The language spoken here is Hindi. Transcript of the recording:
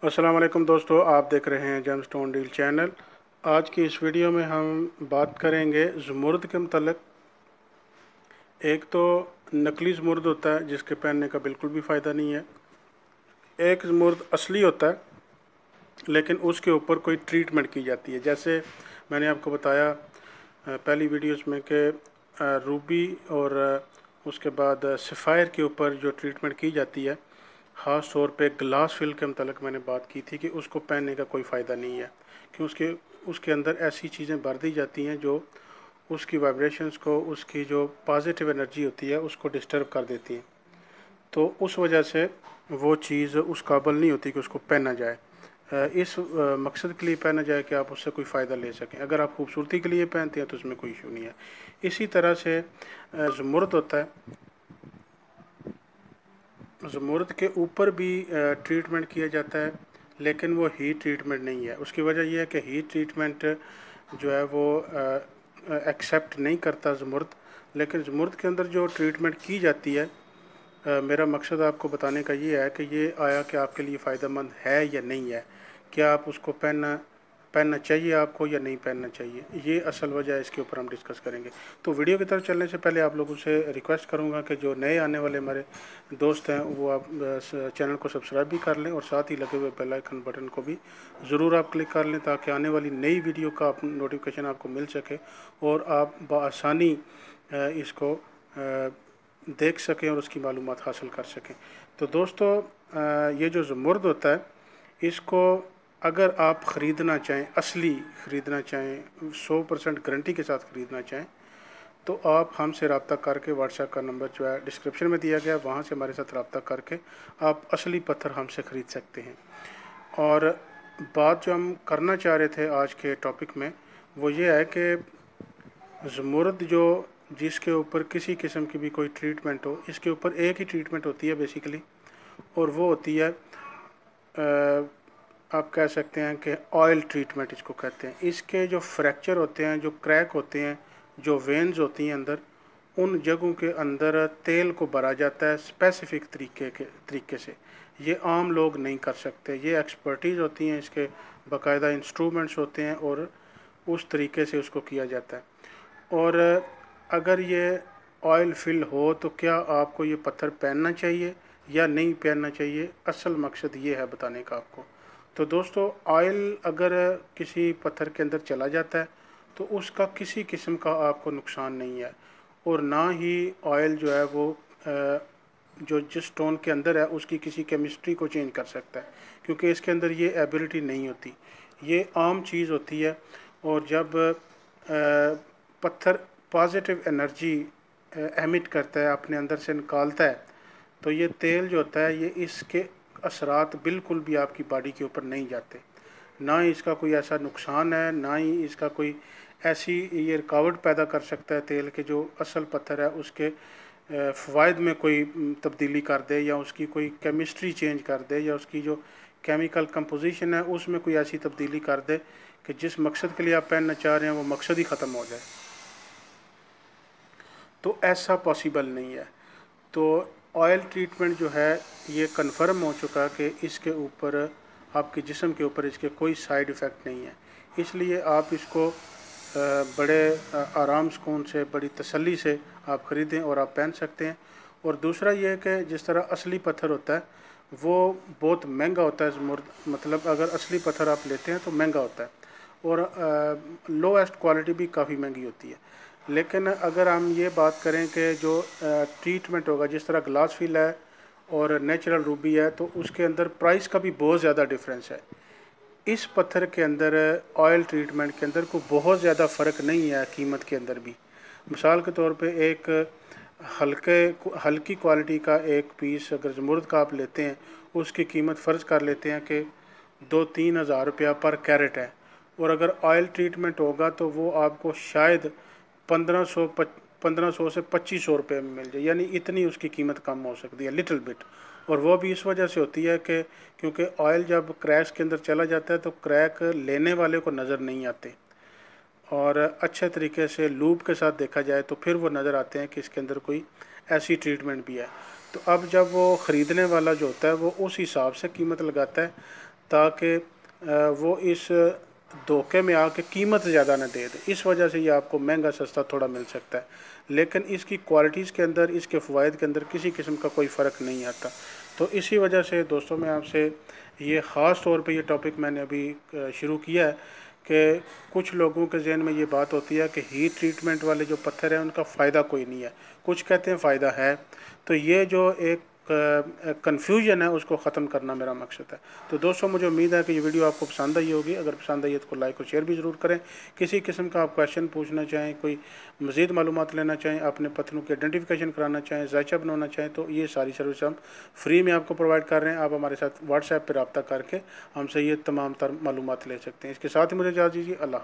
अस्सलाम वालेकुम दोस्तों, आप देख रहे हैं जेमस्टोन डील चैनल। आज की इस वीडियो में हम बात करेंगे ज़मुर्द के मतलब। एक तो नकली ज़मुर्द होता है जिसके पहनने का बिल्कुल भी फ़ायदा नहीं है। एक ज़मुर्द असली होता है लेकिन उसके ऊपर कोई ट्रीटमेंट की जाती है। जैसे मैंने आपको बताया पहली वीडियोस में कि रूबी और उसके बाद सफ़ायर के ऊपर जो ट्रीटमेंट की जाती है, ख़ास तौर पे ग्लास फिल के मतलब मैंने बात की थी कि उसको पहनने का कोई फ़ायदा नहीं है कि उसके अंदर ऐसी चीज़ें भर दी जाती हैं जो उसकी वाइब्रेशंस को, उसकी जो पॉजिटिव एनर्जी होती है उसको डिस्टर्ब कर देती हैं। तो उस वजह से वो चीज़ उस काबिल नहीं होती कि उसको पहना जाए। इस मकसद के लिए पहना जाए कि आप उससे कोई फ़ायदा ले सकें। अगर आप खूबसूरती के लिए पहनते हैं तो उसमें कोई इशू नहीं है। इसी तरह से ज़मुर्द होता है, ज़मुर्द के ऊपर भी ट्रीटमेंट किया जाता है लेकिन वो हीट ट्रीटमेंट नहीं है। उसकी वजह यह है कि हीट ट्रीटमेंट जो है वो एक्सेप्ट नहीं करता ज़मुर्द। लेकिन ज़मुर्द के अंदर जो ट्रीटमेंट की जाती है, मेरा मकसद आपको बताने का ये है कि ये आया कि आपके लिए फ़ायदेमंद है या नहीं है, क्या आप उसको पहनना पहनना चाहिए आपको या नहीं पहनना चाहिए, ये असल वजह है। इसके ऊपर हम डिस्कस करेंगे। तो वीडियो की तरफ चलने से पहले आप लोगों से रिक्वेस्ट करूंगा कि जो नए आने वाले हमारे दोस्त हैं वो आप चैनल को सब्सक्राइब भी कर लें और साथ ही लगे हुए बेल आइकन बटन को भी ज़रूर आप क्लिक कर लें ताकि आने वाली नई वीडियो का नोटिफिकेशन आपको मिल सके और आप बआसानी इसको देख सकें और उसकी मालूमात हासिल कर सकें। तो दोस्तों, ये जो ज़मुर्द होता है, इसको अगर आप ख़रीदना चाहें, असली ख़रीदना चाहें, 100% गारंटी के साथ ख़रीदना चाहें, तो आप हमसे रब्ता करके व्हाट्सएप का नंबर जो है डिस्क्रिप्शन में दिया गया है, वहाँ से हमारे साथ रब्ता करके आप असली पत्थर हमसे ख़रीद सकते हैं। और बात जो हम करना चाह रहे थे आज के टॉपिक में वो ये है कि ज़मुर्द जो जिसके ऊपर किसी किस्म की भी कोई ट्रीटमेंट हो, इसके ऊपर एक ही ट्रीटमेंट होती है बेसिकली, और वो होती है आप कह सकते हैं कि ऑयल ट्रीटमेंट इसको कहते हैं। इसके जो फ्रैक्चर होते हैं, जो क्रैक होते हैं, जो वेन्स होती हैं अंदर, उन जगहों के अंदर तेल को भरा जाता है स्पेसिफ़िक तरीके से। ये आम लोग नहीं कर सकते, ये एक्सपर्टीज़ होती हैं, इसके बाकायदा इंस्ट्रूमेंट्स होते हैं और उस तरीके से उसको किया जाता है। और अगर ये ऑयल फिल हो तो क्या आपको ये पत्थर पहनना चाहिए या नहीं पहनना चाहिए, असल मकसद ये है बताने का आपको। तो दोस्तों, ऑयल अगर किसी पत्थर के अंदर चला जाता है तो उसका किसी किस्म का आपको नुकसान नहीं है, और ना ही ऑयल जो है वो जो जिस स्टोन के अंदर है उसकी किसी केमिस्ट्री को चेंज कर सकता है, क्योंकि इसके अंदर ये एबिलिटी नहीं होती। ये आम चीज़ होती है। और जब पत्थर पॉजिटिव एनर्जी एमिट करता है, अपने अंदर से निकालता है, तो ये तेल जो होता है, ये इसके असरात बिल्कुल भी आपकी बॉडी के ऊपर नहीं जाते। ना ही इसका कोई ऐसा नुकसान है, ना ही इसका कोई ऐसी ये रुकावट पैदा कर सकता है तेल के जो असल पत्थर है उसके फ़वाइद में कोई तब्दीली कर दे, या उसकी कोई केमिस्ट्री चेंज कर दे, या उसकी जो केमिकल कंपोजिशन है उसमें कोई ऐसी तब्दीली कर दे कि जिस मकसद के लिए आप पहनना चाह रहे हैं वो मकसद ही ख़त्म हो जाए। तो ऐसा पॉसिबल नहीं है। तो ऑयल ट्रीटमेंट जो है ये कंफर्म हो चुका कि इसके ऊपर, आपके जिस्म के ऊपर इसके कोई साइड इफ़ेक्ट नहीं है। इसलिए आप इसको बड़े आराम सुकून से, बड़ी तसल्ली से आप ख़रीदें और आप पहन सकते हैं। और दूसरा ये है कि जिस तरह असली पत्थर होता है वो बहुत महंगा होता है ज़मुर्द, मतलब अगर असली पत्थर आप लेते हैं तो महंगा होता है, और लोएस्ट क्वालिटी भी काफ़ी महंगी होती है। लेकिन अगर हम ये बात करें कि जो ट्रीटमेंट होगा, जिस तरह ग्लास फिल है और नेचुरल रूबी है, तो उसके अंदर प्राइस का भी बहुत ज़्यादा डिफरेंस है। इस पत्थर के अंदर ऑयल ट्रीटमेंट के अंदर कोई बहुत ज़्यादा फ़र्क नहीं है कीमत के अंदर भी। मिसाल के तौर पे एक हल्की क्वालिटी का एक पीस अगर ज़मुर्द का आप लेते हैं, उसकी कीमत फ़र्ज़ कर लेते हैं कि 2-3 हज़ार रुपया पर कैरेट है, और अगर ऑयल ट्रीटमेंट होगा तो वो आपको शायद 1500 से 2500 रुपये में मिल जाए, यानी इतनी उसकी कीमत कम हो सकती है, लिटिल बिट। और वो भी इस वजह से होती है कि क्योंकि ऑयल जब क्रैश के अंदर चला जाता है तो क्रैक लेने वाले को नज़र नहीं आते, और अच्छे तरीके से लूप के साथ देखा जाए तो फिर वो नज़र आते हैं कि इसके अंदर कोई ऐसी ट्रीटमेंट भी है। तो अब जब वो ख़रीदने वाला जो होता है वो उस हिसाब से कीमत लगाता है ताकि वो इस धोखे में आके कीमत ज़्यादा ना दे दे। इस वजह से ये आपको महंगा सस्ता थोड़ा मिल सकता है, लेकिन इसकी क्वालिटीज़ के अंदर, इसके फ़वाइद के अंदर किसी किस्म का कोई फ़र्क नहीं आता। तो इसी वजह से दोस्तों मैं आपसे ये ख़ास तौर पे ये टॉपिक मैंने अभी शुरू किया है कि कुछ लोगों के जहन में ये बात होती है कि हीट ट्रीटमेंट वाले जो पत्थर हैं उनका फ़ायदा कोई नहीं है, कुछ कहते हैं फ़ायदा है। तो ये जो एक कन्फ्यूजन है उसको ख़त्म करना मेरा मकसद है। तो दोस्तों मुझे उम्मीद है कि ये वीडियो आपको पसंद आई होगी। अगर पसंद आई है तो लाइक और शेयर भी ज़रूर करें। किसी किस्म का आप क्वेश्चन पूछना चाहें, कोई मज़ीद मालूमात लेना चाहें, अपने पत्थरों की आइडेंटिफिकेशन कराना चाहें, जायचा बनवाना चाहें, तो ये सारी सर्विस हम फ्री में आपको प्रोवाइड कर रहे हैं। आप हमारे साथ व्हाट्सएप पर रब्ता करके हमसे ये तमाम तर मालूमात ले सकते हैं। इसके साथ ही मुझे इजाज़त दीजिए। अल्लाह।